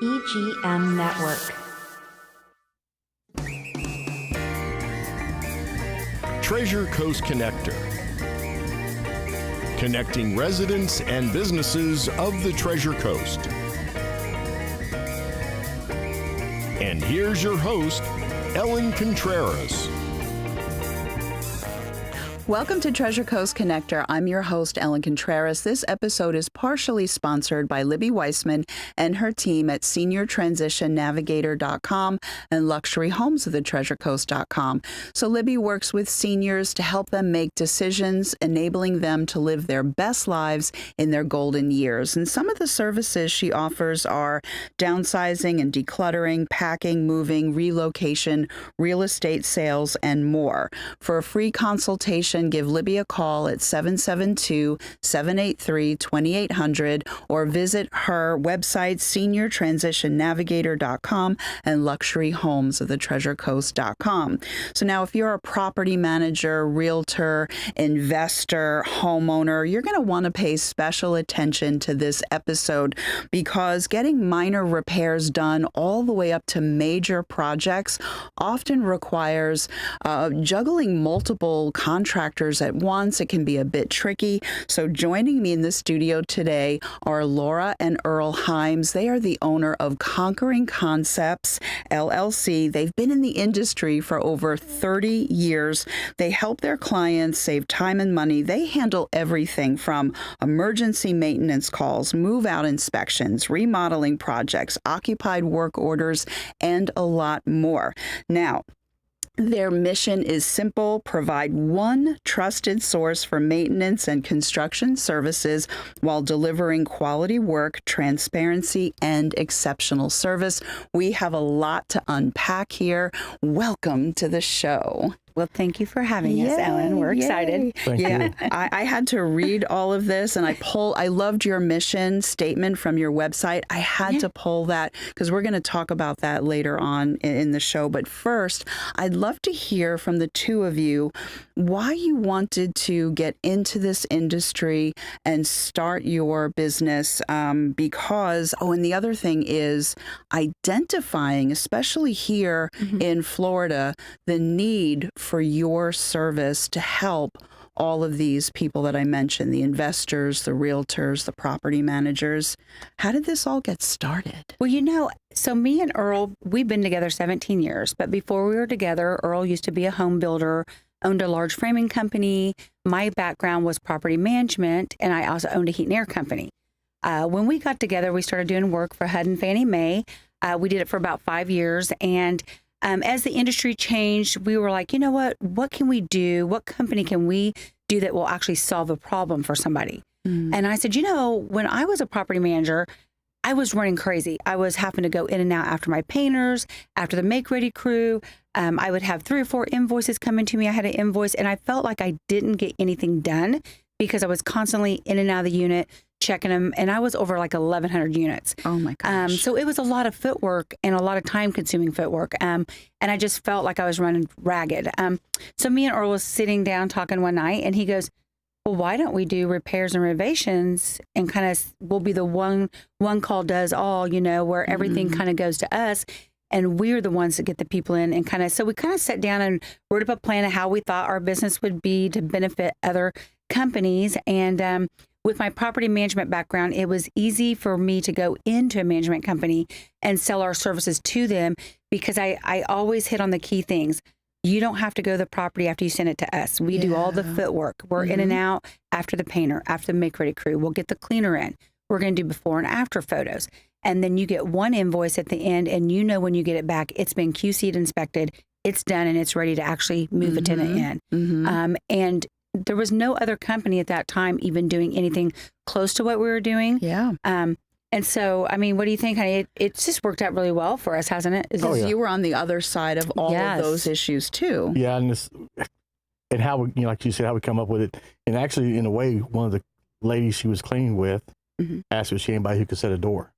EGM Network. Treasure Coast Connector. Connecting residents and businesses of the Treasure Coast. And here's your host, Ellen Contreras. Welcome to Treasure Coast Connector. I'm your host, Ellen Contreras. This episode is partially sponsored by Libby Weissman and her team at SeniorTransitionNavigator.com and LuxuryHomesOfTheTreasureCoast.com. So Libby works with seniors to help them make decisions, enabling them to live their best lives in their golden years. And some of the services she offers are downsizing and decluttering, packing, moving, relocation, real estate sales, and more. For a free consultation, give Libby a call at 772-783-2800 or visit her website, SeniorTransitionNavigator.com and LuxuryHomesOfTheTreasureCoast.com. So now if you're a property manager, realtor, investor, homeowner, you're going to want to pay special attention to this episode because getting minor repairs done all the way up to major projects often requires juggling multiple contractors at once. It can be a bit tricky. So joining me in the studio today are Laura and Earl Himes. They are the owner of Conquering Concepts LLC. They've been in the industry for over 30 years. They help their clients save time and money. They handle everything from emergency maintenance calls, move-out inspections, remodeling projects, occupied work orders, and a lot more. Now, their mission is simple: provide one trusted source for maintenance and construction services while delivering quality work, transparency, and exceptional service. We have a lot to unpack here. Welcome to the show. Well, thank you for having us, Ellen. We're excited. Thank you. I had to read all of this, and I loved your mission statement from your website. I had to pull that because we're going to talk about that later on in the show. But first, I'd love to hear from the two of you why you wanted to get into this industry and start your business. And the other thing is identifying, especially here in Florida, the need for your service to help all of these people that I mentioned, the investors, the realtors, the property managers. How did this all get started? Well, so me and Earl, we've been together 17 years, but before we were together, Earl used to be a home builder, owned a large framing company. My background was property management, and I also owned a heat and air company. When we got together, we started doing work for HUD and Fannie Mae. We did it for about 5 years, and as the industry changed, we were like, you know what can we do? What company can we do that will actually solve a problem for somebody? And I said, when I was a property manager, I was running crazy. I was having to go in and out after my painters, after the make-ready crew. I would have 3 or 4 invoices coming to me. I had to invoice, and I felt like I didn't get anything done because I was constantly in and out of the unit, checking them, and I was over like 1,100 units. Oh my gosh. So it was a lot of footwork and a lot of time-consuming footwork, and I just felt like I was running ragged. So me and Earl was sitting down talking one night, and he goes, well, why don't we do repairs and renovations and kind of we'll be the one call does all, where everything kind of goes to us, and we're the ones that get the people in, and so we kind of sat down and wrote up a plan of how we thought our business would be to benefit other companies. And with my property management background, it was easy for me to go into a management company and sell our services to them because I always hit on the key things. You don't have to go to the property after you send it to us. We do all the footwork. We're in and out after the painter, after the make-ready crew. We'll get the cleaner in. We're going to do before and after photos. And then you get one invoice at the end, and when you get it back, it's been QC'd, inspected, it's done, and it's ready to actually move a tenant in. And there was no other company at that time even doing anything close to what we were doing. Yeah. And so, what do you think, honey? It's just worked out really well for us, hasn't it? You were on the other side of all of those issues too. Yeah, and how we, like you said, how we come up with it. And actually, in a way, one of the ladies she was cleaning with asked if she anybody who could set a door.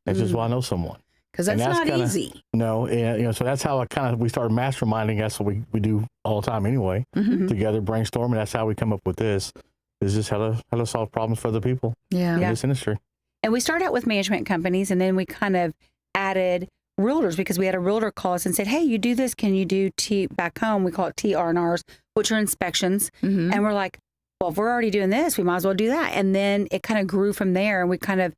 That's just why I know someone. Because that's not easy. No, and so that's how we started masterminding. That's what we do all the time anyway. Together, brainstorming. That's how we come up with this. Is just how to solve problems for other people in this industry. And we started out with management companies, and then we kind of added realtors because we had a realtor call us and said, hey, you do this. Can you do back home? We call it TR&Rs, which are inspections. Mm-hmm. And we're like, well, if we're already doing this, we might as well do that. And then it kind of grew from there. And we kind of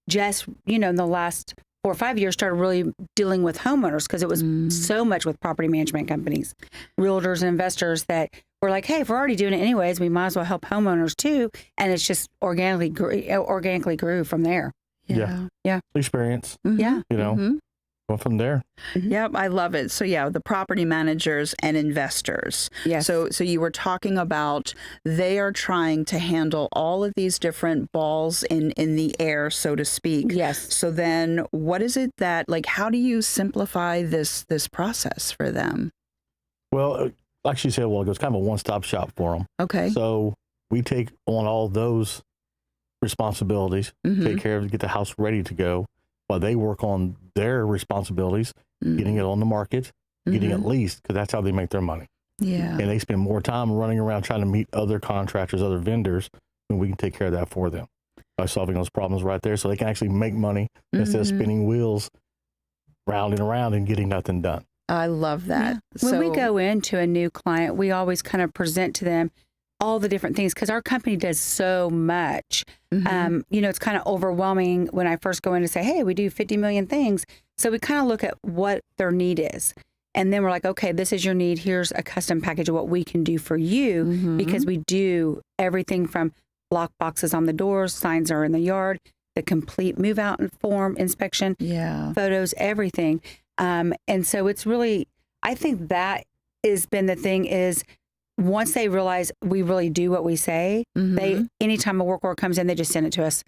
just, in the last 4 or 5 years, started really dealing with homeowners because it was so much with property management companies, realtors and investors that were like, hey, if we're already doing it anyways, we might as well help homeowners too. And it's just organically grew from there. Yeah. Experience. Mm-hmm. Yeah. Went from there. Yep, I love it. So the property managers and investors. Yes. So you were talking about they are trying to handle all of these different balls in the air, so to speak. Yes. So then what is it that, how do you simplify this process for them? Well, like she said, it's kind of a one-stop shop for them. Okay. So we take on all those responsibilities, take care of it, get the house ready to go, while they work on their responsibilities, getting it on the market, getting it leased, because that's how they make their money. Yeah. And they spend more time running around trying to meet other contractors, other vendors, and we can take care of that for them by solving those problems right there so they can actually make money instead of spinning wheels round and around and getting nothing done. I love that. Yeah. When we go into a new client, we always kind of present to them all the different things because our company does so much. It's kind of overwhelming when I first go in to say, hey, we do 50 million things. So we kind of look at what their need is. And then we're like, okay, this is your need. Here's a custom package of what we can do for you because we do everything from lock boxes on the doors, signs are in the yard, the complete move out form inspection, photos, everything. And so it's really, I think that has been the thing is once they realize we really do what we say, they, anytime a work order comes in, they just send it to us.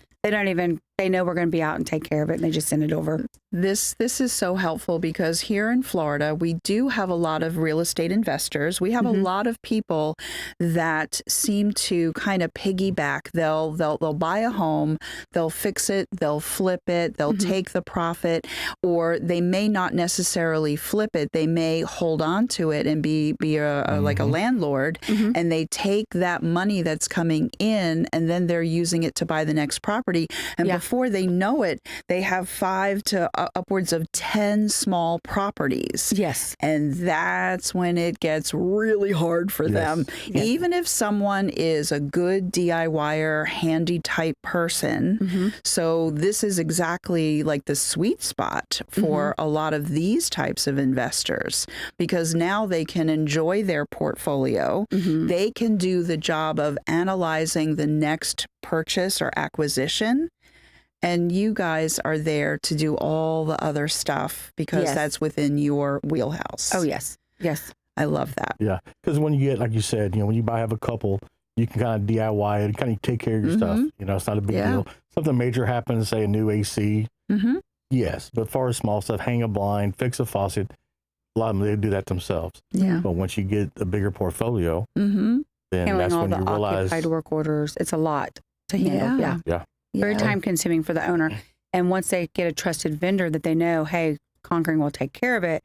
They know we're going to be out and take care of it, and they just send it over. This is so helpful because here in Florida, we do have a lot of real estate investors. We have a lot of people that seem to kind of piggyback. They'll buy a home, they'll fix it, they'll flip it, they'll take the profit, or they may not necessarily flip it. They may hold on to it and be like a landlord, and they take that money that's coming in, and then they're using it to buy the next property. And before they know it, they have 5 to upwards of 10 small properties. Yes. And that's when it gets really hard for them. Yes. Even if someone is a good DIYer, handy type person. So this is exactly like the sweet spot for a lot of these types of investors because now they can enjoy their portfolio. They can do the job of analyzing the next purchase or acquisition. And you guys are there to do all the other stuff because that's within your wheelhouse. Oh, yes. Yes. I love that. Yeah. Because when you get, like you said, when you have a couple, you can kind of DIY it and kind of take care of your stuff. It's not a big deal. Something major happens, say a new AC. Yes. But as far as small stuff, hang a blind, fix a faucet, a lot of them, they do that themselves. Yeah. But once you get a bigger portfolio, then handling that's all when the you realize. occupied work orders, it's a lot to handle. Yeah. Very time consuming for the owner. And once they get a trusted vendor that they know, hey, Conquering will take care of it,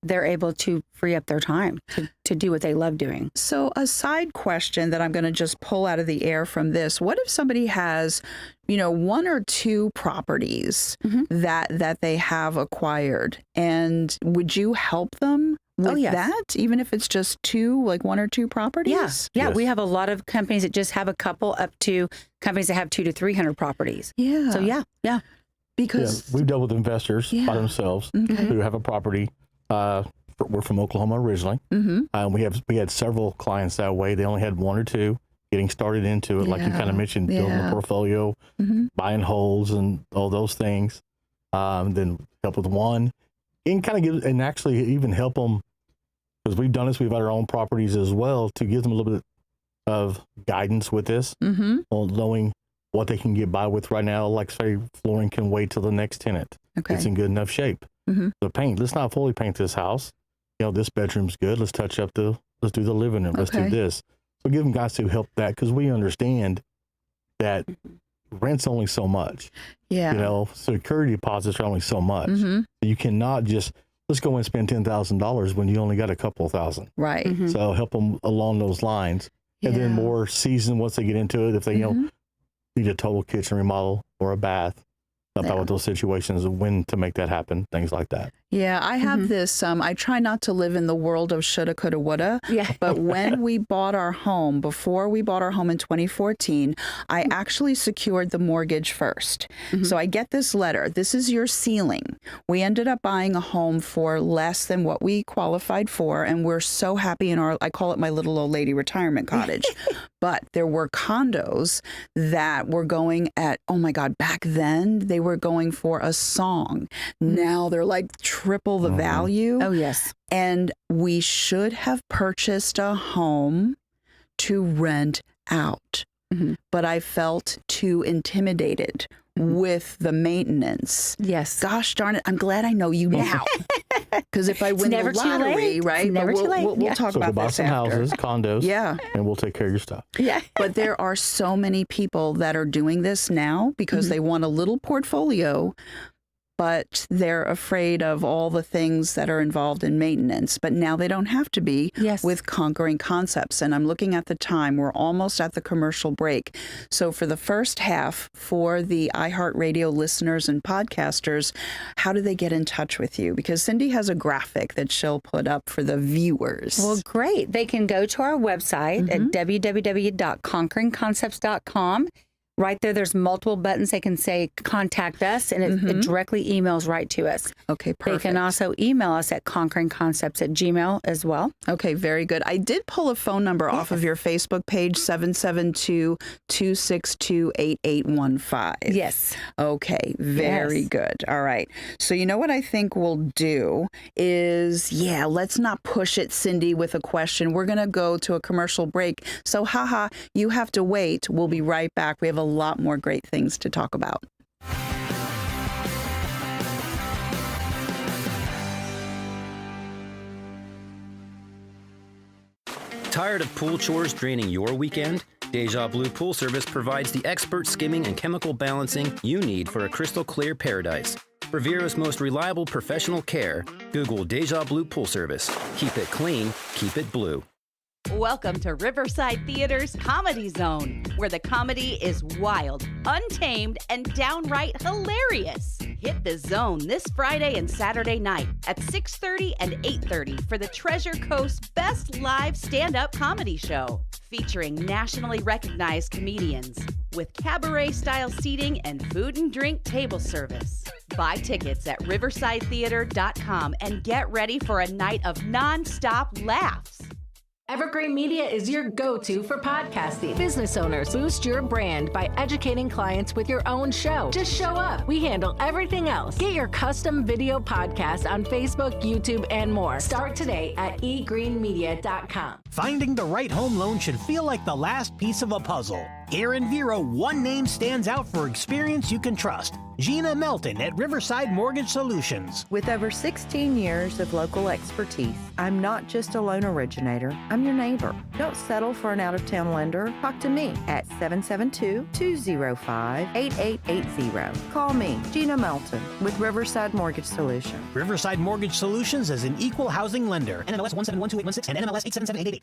they're able to free up their time to do what they love doing. So a side question that I'm going to just pull out of the air from this, what if somebody has, 1 or 2 properties that they have acquired, and would you help them with that, even if it's just 2, like 1 or 2 properties? Yeah. We have a lot of companies that just have a couple up to companies that have 200 to 300 proproperties. Yeah. So yeah. Because we've dealt with investors by themselves who have a property. We're from Oklahoma originally. We had several clients that way. They only had 1 or 2 getting started into it, like you kind of mentioned, building a portfolio, buying holes and all those things. Then help with 1 and kind of give, and actually even help them, because we've done this, we've had our own properties as well, to give them a little bit of guidance with this, on knowing what they can get by with right now. Like say flooring can wait till the next tenant. It's in good enough shape. The paint, let's not fully paint this house. This bedroom's good. Let's touch up let's do the living room. Let's do this. So give them guys to help that, because we understand that rent's only so much. Yeah. Security deposits are only so much. You cannot just, let's go and spend $10,000 when you only got a couple thousand. Right. So help them along those lines. And then more seasoned once they get into it, if they, need a total kitchen remodel or a bath, about what those situations, when to make that happen, things like that. Yeah, I have this. I try not to live in the world of shoulda, coulda, woulda. Yeah. But when we bought our home, before we bought our home in 2014, I actually secured the mortgage first. So I get this letter. This is your ceiling. We ended up buying a home for less than what we qualified for, and we're so happy in our, I call it my little old lady retirement cottage. But there were condos that were going at, oh my God, back then they were going for a song. Now they're like triple the value. Oh, yes. And we should have purchased a home to rent out. But I felt too intimidated with the maintenance. Yes. Gosh darn it. I'm glad I know you now. Because if I win the never too lottery, late. right? It's never But too late. We'll talk So about buy this some after. houses, condos, Yeah. and we'll take care of your stuff. Yeah. But there are so many people that are doing this now because they want a little portfolio, but they're afraid of all the things that are involved in maintenance. But now they don't have to be with Conquering Concepts. And I'm looking at the time. We're almost at the commercial break. So for the first half, for the iHeartRadio listeners and podcasters, how do they get in touch with you? Because Cindy has a graphic that she'll put up for the viewers. Well, great. They can go to our website at www.conqueringconcepts.com. Right there's multiple buttons. They can say contact us, and it directly emails right to us. Okay, perfect. They can also email us at conqueringconcepts@gmail as well. Okay, very good. I did pull a phone number off of your Facebook page, 772-262-8815. Yes. Okay, very good. All right. So you know what I think we'll do is, let's not push it, Cindy, with a question. We're going to go to a commercial break. So, you have to wait. We'll be right back. We have a lot more great things to talk about. Tired of pool chores draining your weekend? Deja Blue Pool Service provides the expert skimming and chemical balancing you need for a crystal clear paradise. For Vera's most reliable professional care, Google Deja Blue Pool Service. Keep it clean, keep it blue. Welcome to Riverside Theater's Comedy Zone, where the comedy is wild, untamed, and downright hilarious. Hit the zone this Friday and Saturday night at 6:30 and 8:30 for the Treasure Coast's best live stand-up comedy show, featuring nationally recognized comedians with cabaret-style seating and food and drink table service. Buy tickets at riversidetheater.com and get ready for a night of non-stop laughs. Evergreen Media is your go-to for podcasting. Business owners, boost your brand by educating clients with your own show. Just show up. We handle everything else. Get your custom video podcast on Facebook, YouTube, and more. Start today at egreenmedia.com. Finding the right home loan should feel like the last piece of a puzzle. Here in Vero, one name stands out for experience you can trust. Gina Melton at Riverside Mortgage Solutions. With over 16 years of local expertise, I'm not just a loan originator, I'm your neighbor. Don't settle for an out-of-town lender. Talk to me at 772-205-8880. Call me, Gina Melton, with Riverside Mortgage Solutions. Riverside Mortgage Solutions is an equal housing lender. NMLS 1712816 and NMLS 8778888.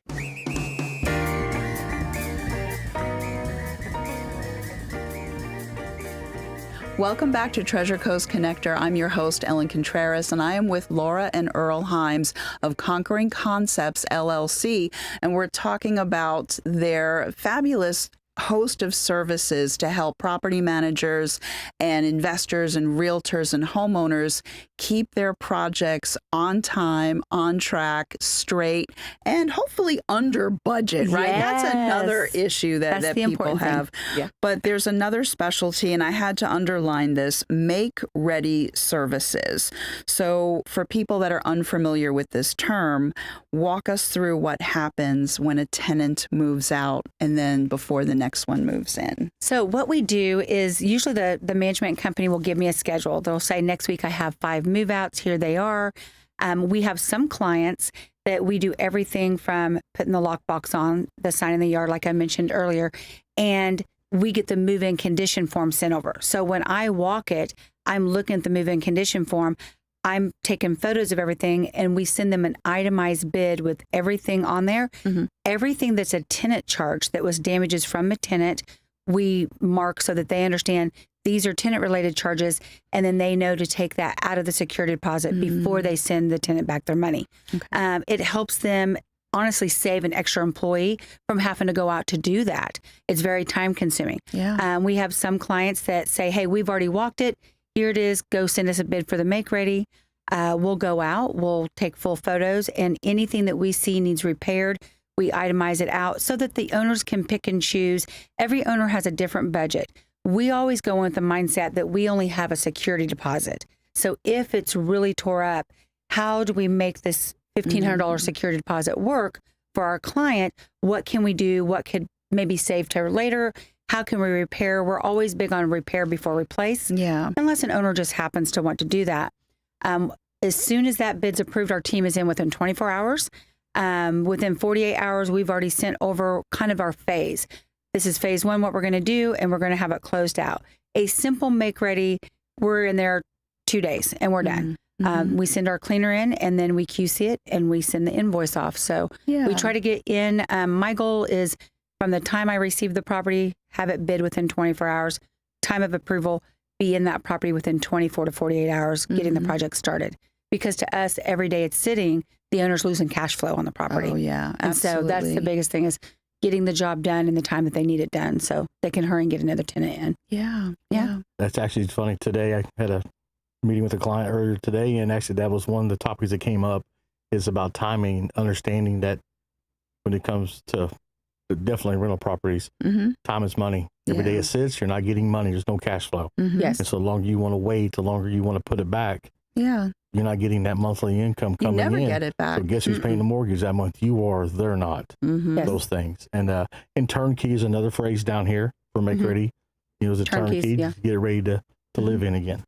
Welcome back to Treasure Coast Connector. I'm your host, Ellen Contreras, and I am with Laura and Earl Himes of Conquering Concepts LLC, and we're talking about their fabulous host of services to help property managers and investors and realtors and homeowners keep their projects on time, on track, straight, and hopefully under budget, right? Yes. That's another issue that the people important thing. have. Yeah. But there's another specialty, and I had to underline this, make-ready services. So for people that are unfamiliar with this term, walk us through what happens when a tenant moves out and then before the next one moves in. So what we do is usually the management company will give me a schedule. They'll say, next week I have 5 move-outs. Here they are. We have some clients that we do everything from putting the lockbox on, the sign in the yard, like I mentioned earlier, and we get the move-in condition form sent over. So when I walk it, I'm looking at the move-in condition form. I'm taking photos of everything, and we send them an itemized bid with everything on there. Mm-hmm. Everything that's a tenant charge that was damages from a tenant, we mark so that they understand these are tenant-related charges, and then they know to take that out of the security deposit before they send the tenant back their money. Okay. It helps them honestly save an extra employee from having to go out to do that. It's very time-consuming. Yeah. We have some clients that say, hey, we've already walked it. Here it is. Go send us a bid for the make-ready. We'll go out. We'll take full photos, and anything that we see needs repaired, we itemize it out so that the owners can pick and choose. Every owner has a different budget. We always go in with the mindset that we only have a security deposit. So if it's really tore up, how do we make this $1,500 security deposit work for our client? What can we do? What could maybe save to later? How can we repair? We're always big on repair before replace. Yeah. Unless an owner just happens to want to do that. As soon as that bid's approved, our team is in within 24 hours. Within 48 hours, we've already sent over kind of our phase. This is phase 1, what we're going to do, and we're going to have it closed out. A simple make ready, we're in there 2 days and we're done. We send our cleaner in, and then we QC it and we send the invoice off. So we try to get in. My goal is from the time I receive the property, have it bid within 24 hours, time of approval, be in that property within 24 to 48 hours, getting the project started. Because to us, every day it's sitting, the owner's losing cash flow on the property. Oh, yeah, and absolutely. so that's the biggest thing is getting the job done in the time that they need it done so they can hurry and get another tenant in. Yeah. That's actually funny. Today, I had a meeting with a client earlier today, and actually that was one of the topics that came up is about timing, understanding that when it comes to definitely rental properties, time is money. Every day it sits, you're not getting money. There's no cash flow. Yes. And so the longer you want to wait, the longer you want to put it back, you're not getting that monthly income coming in. You never get it back. So guess who's paying the mortgage that month? You are, they're not. Yes. Those things. And turnkey is another phrase down here for make ready. You know, it's a turnkey, yeah. get it ready to live in again.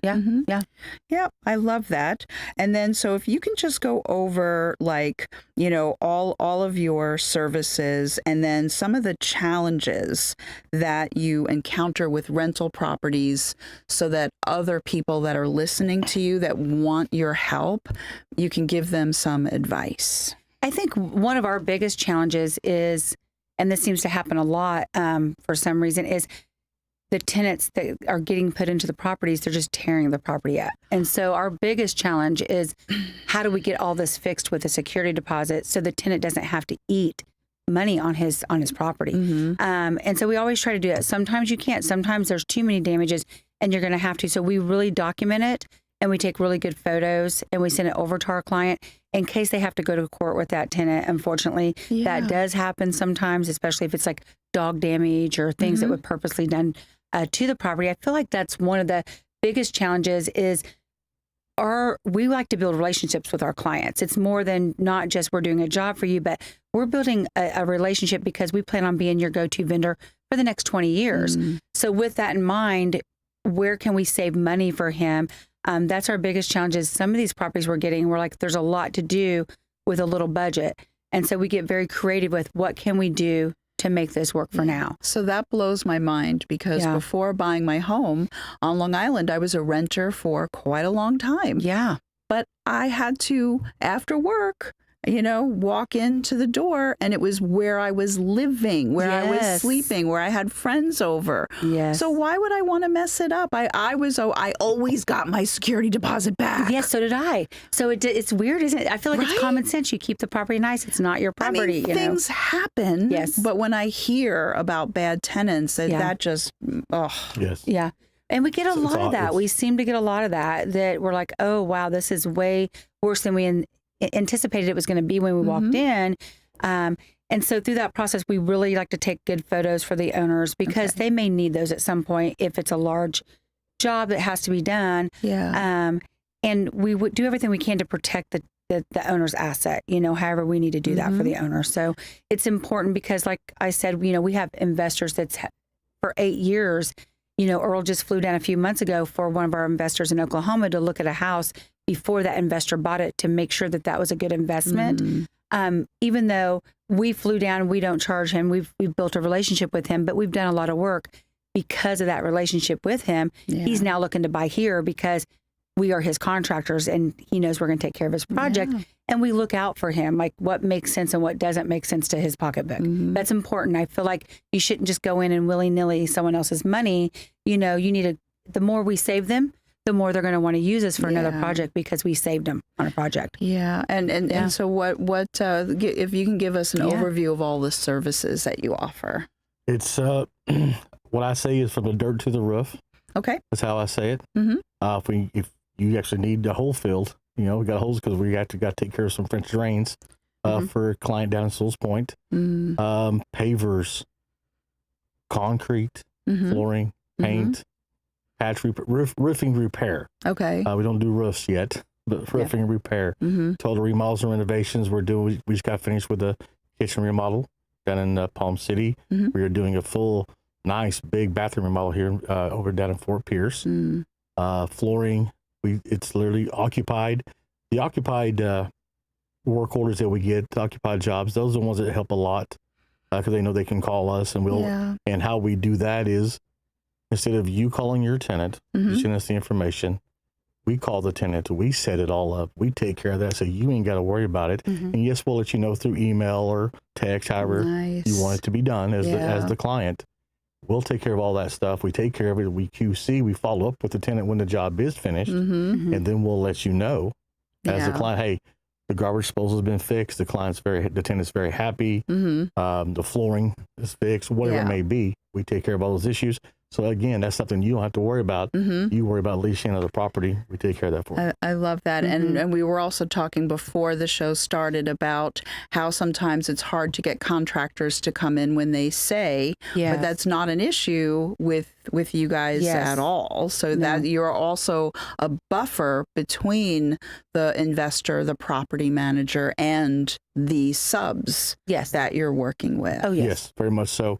Yeah. Yep, I love that. And then, so if you can just go over, like, you know, all of your services and then some of the challenges that you encounter with rental properties so that other people that are listening to you that want your help, you can give them some advice. I think one of our biggest challenges is, and this seems to happen a lot for some reason, is the tenants that are getting put into the properties, they're just tearing the property up. And so our biggest challenge is how do we get all this fixed with a security deposit so the tenant doesn't have to eat money on his property. And so we always try to do that. Sometimes you can't. Sometimes there's too many damages and you're going to have to. So we really document it and we take really good photos and we send it over to our client in case they have to go to court with that tenant. Unfortunately, that does happen sometimes, especially if it's like dog damage or things that were purposely done to the property. I feel like that's one of the biggest challenges is we like to build relationships with our clients. It's more than not just we're doing a job for you, but we're building a relationship because we plan on being your go-to vendor for the next 20 years. So with that in mind, where can we save money for him? That's our biggest challenge is some of these properties we're getting, we're like, there's a lot to do with a little budget. And so we get very creative with what can we do to make this work for now. So that blows my mind because before buying my home on Long Island, I was a renter for quite a long time. Yeah. But I had to, after work, you know, walk into the door and it was where I was living, where I was sleeping, where I had friends over. Yes. So why would I want to mess it up? I always got my security deposit back. Yes, so did I. So it's weird, isn't it? I feel like it's common sense. You keep the property nice. It's not your property. I mean, things happen. Yes. But when I hear about bad tenants, that just, Yes. Yeah. And we get a lot of that. We seem to get a lot of that we're like, oh, wow, this is way worse than we anticipated it was going to be when we walked in. And so through that process, we really like to take good photos for the owners because they may need those at some point if it's a large job that has to be done. Yeah. And we would do everything we can to protect the owner's asset, you know, however we need to do that for the owner. So it's important because, like I said, you know, we have investors that's for 8 years. You know, Earl just flew down a few months ago for one of our investors in Oklahoma to look at a house before that investor bought it to make sure that that was a good investment. Even though we flew down, we don't charge him. We've built a relationship with him, but we've done a lot of work because of that relationship with him. He's now looking to buy here because we are his contractors and he knows we're going to take care of his project. And we look out for him, like what makes sense and what doesn't make sense to his pocketbook. That's important. I feel like you shouldn't just go in and willy-nilly someone else's money. You know, you need to, the more we save them, the more they're going to want to use us for another project because we saved them on a project. Yeah. And so what if you can give us an overview of all the services that you offer? It's, what I say is from the dirt to the roof. Okay. That's how I say it. If you actually need the whole field, you know, we got holes because we got to take care of some French drains for a client down in Souls Point. Pavers, concrete, flooring, paint, patch, roofing repair. Okay. We don't do roofs yet, but roofing repair. Total remodels and renovations. We just got finished with a kitchen remodel down in Palm City. We are doing a full, nice, big bathroom remodel here over down in Fort Pierce. Flooring. It's literally occupied. The occupied work orders that we get, the occupied jobs, those are the ones that help a lot because they know they can call us, and we'll. And how we do that is, instead of you calling your tenant, you send us the information. We call the tenant. We set it all up. We take care of that, so you ain't got to worry about it. And yes, we'll let you know through email or text, however you want it to be done as the client. We'll take care of all that stuff. We take care of it. We QC. We follow up with the tenant when the job is finished, and then we'll let you know as the client, hey, the garbage disposal has been fixed. The tenant's very happy. The flooring is fixed. Whatever it may be, we take care of all those issues. So again, that's something you don't have to worry about. You worry about leasing of the property. We take care of that for you. I love that. And we were also talking before the show started about how sometimes it's hard to get contractors to come in when they say, but that's not an issue with you guys at all. So that you're also a buffer between the investor, the property manager, and the subs that you're working with. Oh, yes, very much so.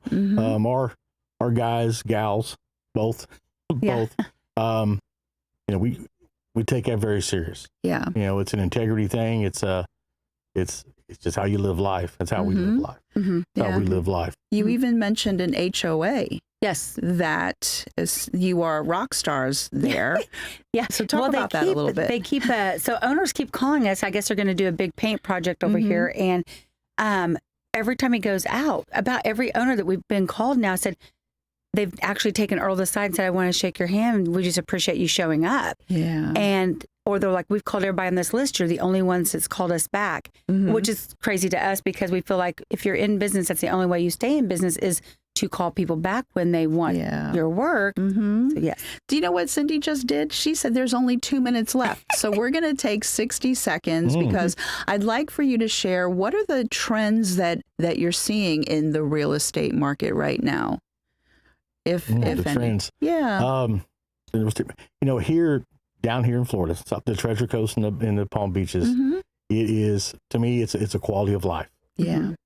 Our guys, gals, both, you know, we take that very serious. Yeah. You know, it's an integrity thing. It's just how you live life. That's how we live life. That's how we live life. You even mentioned an HOA. Yes. That you are rock stars there. So talk about that a little bit. They keep, so owners keep calling us. I guess they're going to do a big paint project over here. And every time he goes out, about every owner that we've been called now said, they've actually taken Earl aside and said, I want to shake your hand. We just appreciate you showing up. Or they're like, we've called everybody on this list. You're the only ones that's called us back, which is crazy to us because we feel like if you're in business, that's the only way you stay in business is to call people back when they want your work. So, yes. Do you know what Cindy just did? She said there's only 2 minutes left. So we're going to take 60 seconds because I'd like for you to share what are the trends that you're seeing in the real estate market right now? If the trends. You know, down here in Florida, the Treasure Coast and the Palm Beaches, it is, to me, it's a quality of life.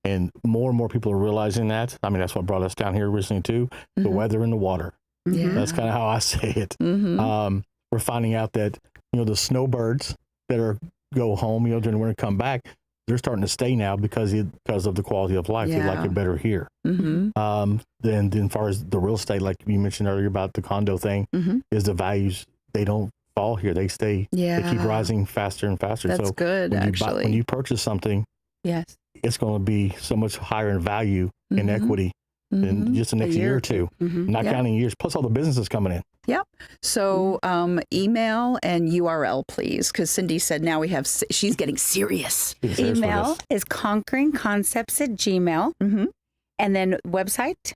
And more people are realizing that. I mean, that's what brought us down here recently too, the weather and the water. That's kind of how I say it. We're finding out that, you know, the snowbirds that go home, you know, during the winter come back, they're starting to stay now because of the quality of life. They like it better here. Then as far as the real estate, like you mentioned earlier about the condo thing, is the values, they don't fall here. They stay, they keep rising faster and faster. That's good, actually. When you purchase something, it's going to be so much higher in value in equity in just the next year or two, not counting years, plus all the businesses coming in. So email and URL, please, because Cindy said now she's getting serious. Email is conqueringconcepts@gmail.com. And then website,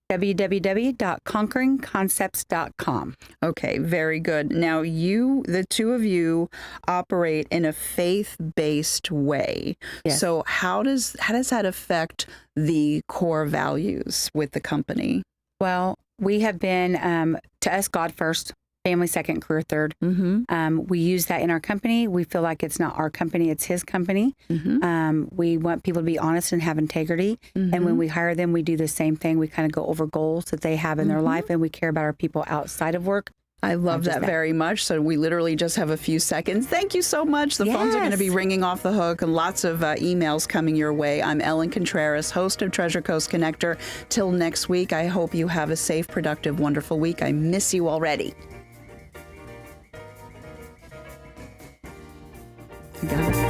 www.conqueringconcepts.com. Okay, very good. Now the two of you operate in a faith-based way. So how does that affect the core values with the company? Well, we have been, to us, God first, family second, career third. We use that in our company. We feel like it's not our company, it's his company. We want people to be honest and have integrity. And when we hire them, we do the same thing. We kind of go over goals that they have in their life, and we care about our people outside of work. I love that very much. So we literally just have a few seconds. Thank you so much. The phones are going to be ringing off the hook and lots of emails coming your way. I'm Ellen Contreras, host of Treasure Coast Connector. Till next week, I hope you have a safe, productive, wonderful week. I miss you already. together.